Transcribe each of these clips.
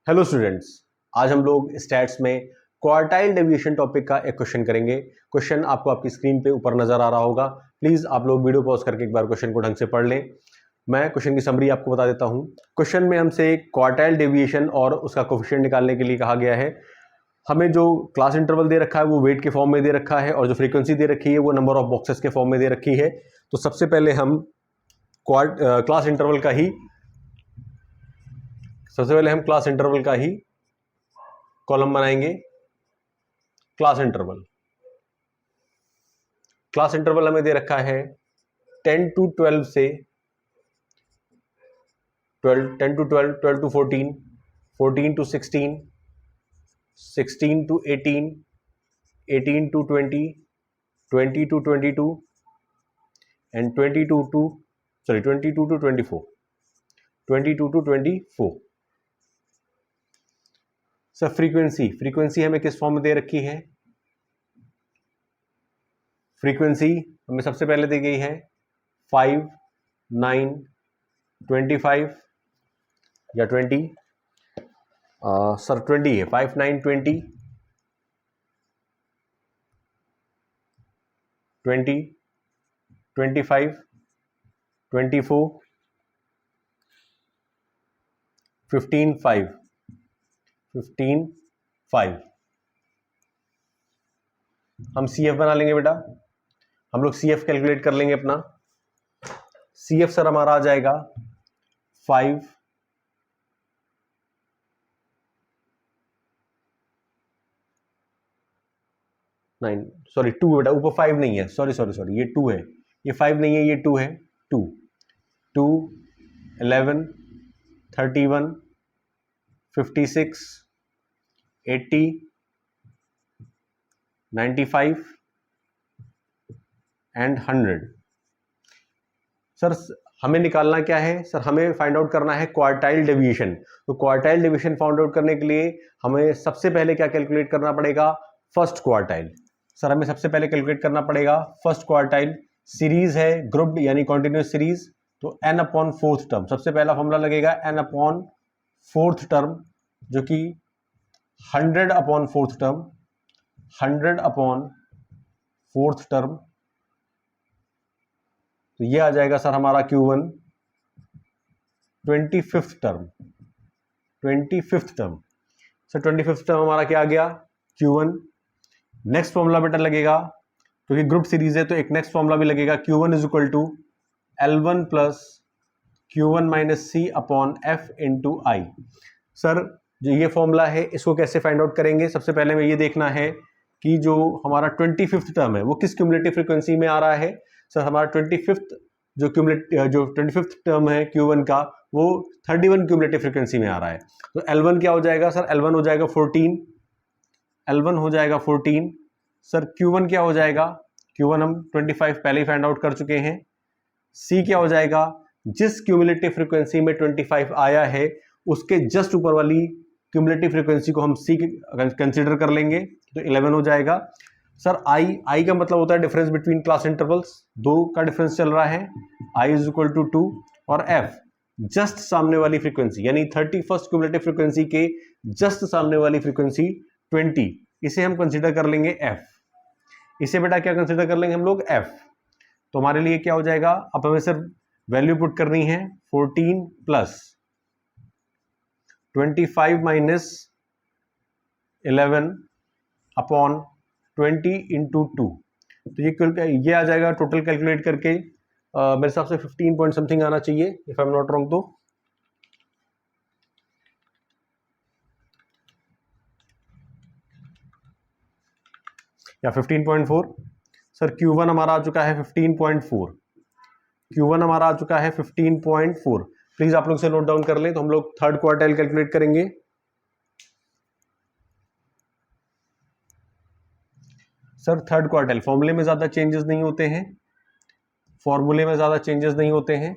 Hello students, आज हम लोग स्टैट्स में क्वार्टाइल डेविएशन टॉपिक का एक क्वेश्चन करेंगे। क्वेश्चन आपको आपकी स्क्रीन पे ऊपर नजर आ रहा होगा। प्लीज आप लोग वीडियो पॉज करके एक बार क्वेश्चन को ढंग से पढ़ लें। मैं क्वेश्चन की समरी आपको बता देता हूं। क्वेश्चन में हमसे क्वार्टाइल डेविएशन और उसका कोफिशिएंट निकालने के लिए कहा गया है। हमें जो क्लास इंटरवल दे रखा है वो वेट के फॉर्म में दे रखा है और जो फ्रीक्वेंसी दे रखी है वो नंबर ऑफ बॉक्सेस के फॉर्म में दे रखी है। तो सबसे पहले हम क्लास इंटरवल का ही कॉलम बनाएंगे। क्लास इंटरवल हमें दे रखा है 10 to 12 से 10 to 12, 12 to 14, 14 to 16, 16 to 18, 18 to 20, 20 to 22 and 22 to 24, 22 to 24। Sir frequency हमें किस फॉर्म में दे रखी है? फ्रीक्वेंसी हमें सबसे पहले दी गई है 5, 9, 25 या 20। सर 20 है, 5, 9, 20, 20, 25, 24, 15, 5, 15, 5। हम CF बना लेंगे बेटा। हम लोग CF कैलकुलेट कर लेंगे अपना। CF सर हमारा आ जाएगा 5, 9, सॉरी 2 बेटा, ऊपर 5 नहीं है, सॉरी ये 2 है, ये 5 नहीं है, ये 2 है। 2, 2, 11, 31, 56, 80, 95 एंड 100। सर हमें निकालना क्या है? सर हमें फाइंड आउट करना है क्वार्टाइल डेविएशन। तो क्वार्टाइल डेविएशन फाइंड आउट करने के लिए हमें सबसे पहले क्या कैलकुलेट करना पड़ेगा? First quartile. सर हमें सबसे पहले कैलकुलेट करना पड़ेगा फर्स्ट क्वार्टाइल। सीरीज है ग्रुप्ड यानी कॉन्टिन्यूस सीरीज, तो n अपॉन फोर्थ टर्म। सबसे पहला फॉर्मूला लगेगा n अपॉन फोर्थ टर्म, जो कि 100 upon fourth term, 100 upon fourth term. तो ये आ जाएगा सर हमारा Q1 25th term. 25th term sir 25th term हमारा क्या आ गया? Q1। नेक्स्ट फॉर्मूला बेटा लगेगा, क्योंकि ग्रुप सीरीज है तो एक नेक्स्ट फॉर्मूला भी लगेगा। Q1 is equal to L1 plus Q1 minus C upon F into I. Sir जो ये फॉर्मूला है इसको कैसे फाइंड आउट करेंगे? सबसे पहले हमें ये देखना है कि जो हमारा 25th टर्म है वो किस क्यूमुलेटिव फ्रीक्वेंसी में आ रहा है। सर हमारा 25th जो 25th टर्म है Q1 का, वो 31 क्यूमुलेटिव फ्रीक्वेंसी में आ रहा है। तो L1 क्या हो जाएगा? सर L1 हो जाएगा 14, L1 हो जाएगा 14। सर Q1 क्या हो जाएगा? Q1 हम 25 पहले ही फाइंड आउट कर चुके हैं। C क्या हो जाएगा? जिस क्यूमुलेटिव फ्रीक्वेंसी में 25 आया है उसके जस्ट ऊपर वाली क्यूमुलेटिव फ्रीक्वेंसी को हम C कंसीडर कर लेंगे, तो 11 हो जाएगा। सर I का मतलब होता है डिफरेंस बिटवीन क्लास इंटरवल्स, दो का डिफरेंस चल रहा है, I इज इक्वल टू 2, और F जस्ट सामने वाली फ्रीक्वेंसी यानी 31st क्यूमुलेटिव फ्रीक्वेंसी के जस्ट सामने वाली फ्रीक्वेंसी 20, इसे हम कंसीडर कर लेंगे F। इसे बेटा क्या कंसीडर कर लेंगे हम लोग? F। तो हमारे लिए क्या हो जाएगा? अब हमें सिर्फ वैल्यू पुट करनी है 14 प्लस 25 माइनस 11 अपॉन 20 इंटू 2। तो ये आ जाएगा टोटल कैलकुलेट करके मेरे हिसाब से 15 पॉइंट समथिंग आना चाहिए, if I am not wrong. तो या 15.4। सर Q1 हमारा आ चुका है 15.4। Q1 हमारा आ चुका है 15.4। प्लीज आप लोग से नोट डाउन कर लें। तो हम लोग थर्ड क्वार्टाइल कैलकुलेट करेंगे। सर थर्ड क्वार्टाइल फॉर्मूले में ज्यादा चेंजेस नहीं होते हैं, फॉर्मूले में ज्यादा चेंजेस नहीं होते हैं।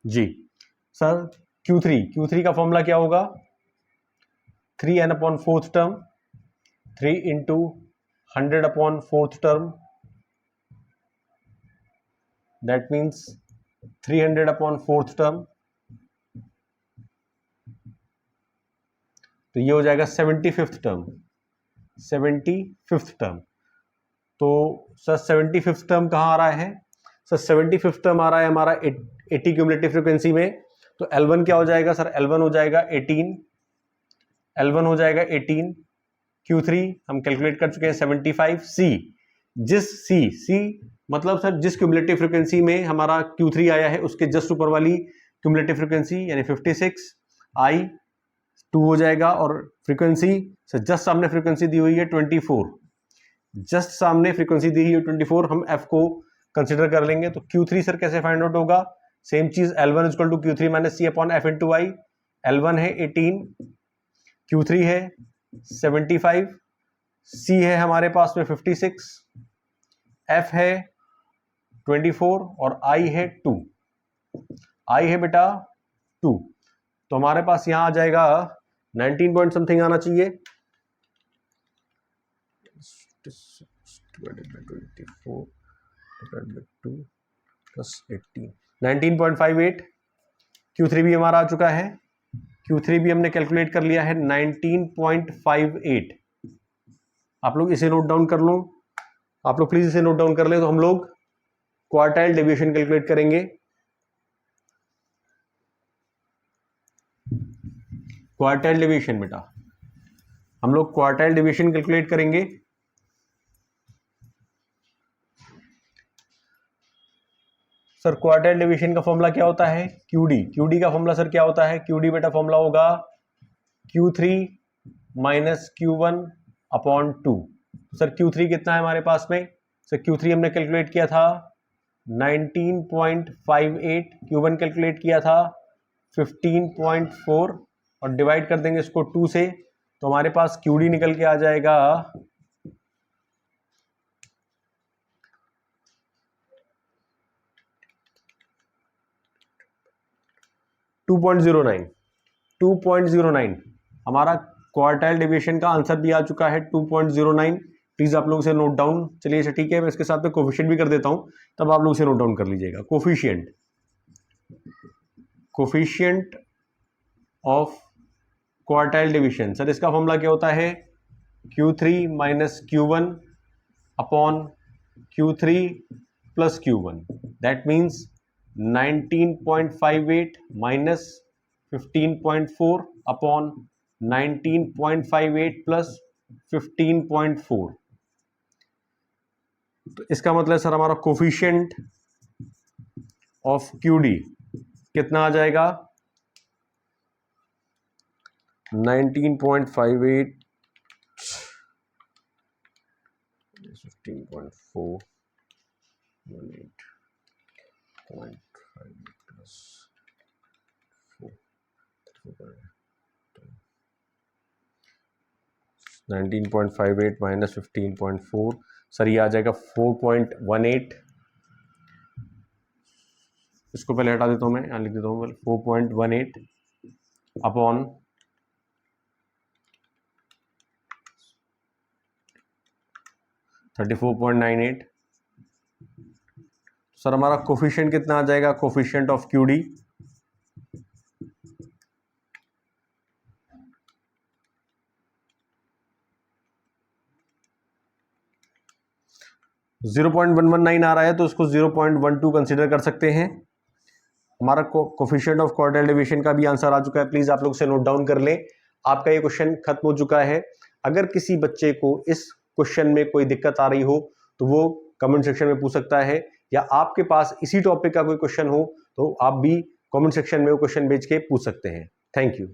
जी सर Q3 का फॉर्मूला क्या होगा? 3n upon fourth term, 3 into 100 upon fourth term, that means 300 upon fourth term, तो ये हो जाएगा 75th टर्म, 75th टर्म। तो सर 75th टर्म कहाँ आ रहा है? सर 75th टर्म आ रहा है हमारा 80 क्यूमुलेटिव फ्रीक्वेंसी में। तो L1 क्या हो जाएगा सर? L1 हो जाएगा 18, L1 हो जाएगा 18, Q3 हम कैलकुलेट कर चुके हैं 75, C मतलब सर जिस क्यूमुलेटिव फ्रीक्वेंसी में हमारा Q3 आया है उसके जस्ट ऊपर वाली क्यूमुलेटिव फ्रीक्वेंसी यानी 56, I 2 हो जाएगा, और फ्रीक्वेंसी सर जस्ट सामने फ्रीक्वेंसी दी हुई है 24, जस्ट सामने फ्रीक्वेंसी दी हुई है 24, हम F को कंसिडर कर लेंगे। तो Q3 सर कैसे फाइंड आउट होगा? सेम चीज, L1 equal to Q3 minus C upon F into I. L1 है 18, Q3 है 75, C है हमारे पास में 56, F है 24 और I है 2, I है बेटा 2। तो हमारे पास यहां आ जाएगा 19 पॉइंट समथिंग आना चाहिए, 19.58, Q3 भी हमारा आ चुका है, Q3 भी हमने कैलकुलेट कर लिया है 19.58। आप लोग इसे नोट डाउन कर लो, आप लोग प्लीज इसे नोट डाउन कर ले। तो हम लोग क्वार्टाइल डेविएशन कैलकुलेट करेंगे। क्वार्टाइल डेविएशन बेटा, हम लोग क्वार्टाइल डेविएशन कैलकुलेट करेंगे। सर क्वार्टाइल डेविएशन का फॉर्मूला क्या होता है? QD का फॉर्मूला सर क्या होता है? QD बेटा फॉर्मूला होगा Q3 minus Q1 upon 2। Sir Q3 कितना है हमारे पास में? सर Q3 हमने कैलकुलेट किया था 19.58, Q1 कैलकुलेट किया था 15.4, और डिवाइड कर देंगे इसको 2 से, तो हमारे पास QD निकल के आ जाएगा 2.09। हमारा क्वार्टाइल डेविएशन का आंसर भी आ चुका है 2.09। प्लीज आप लोग इसे नोट डाउन, चलिए अच्छा ठीक है, मैं इसके साथ में कोफिशिएंट भी कर देता हूं, तब आप लोग इसे नोट डाउन कर लीजिएगा। Coefficient of quartile division, sir इसका फॉर्मूला क्या होता है? Q3 minus Q1 upon Q3 plus Q1, that means 19.58 minus 15.4 upon 19.58 plus 15.4। तो इसका मतलब सर हमारा कोफिशिएंट ऑफ QD कितना आ जाएगा? 19.58 15.4 18.5 plus 4 19.58 माइनस 15.4, सर ये आ जाएगा 4.18। इसको पहले हटा देता हूं, मैं यहाँ लिख देता हूँ 4.18 अपॉन 34.98। सर हमारा कोफिशिएंट कितना आ जाएगा? कोफिशिएंट ऑफ QD 0.119 आ रहा है, तो उसको 0.12 कंसिडर कर सकते हैं। हमारा कोफिशिएंट ऑफ क्वार्टाइल डेविएशन का भी आंसर आ चुका है, प्लीज आप लोग इसे नोट डाउन कर लें। आपका ये क्वेश्चन खत्म हो चुका है। अगर किसी बच्चे को इस क्वेश्चन में कोई दिक्कत आ रही हो तो वो कमेंट सेक्शन में पूछ सकता है, या आपके पास इसी टॉपिक का कोई क्वेश्चन हो तो आप भी कमेंट सेक्शन में वो क्वेश्चन भेज के पूछ सकते हैं। Thank you.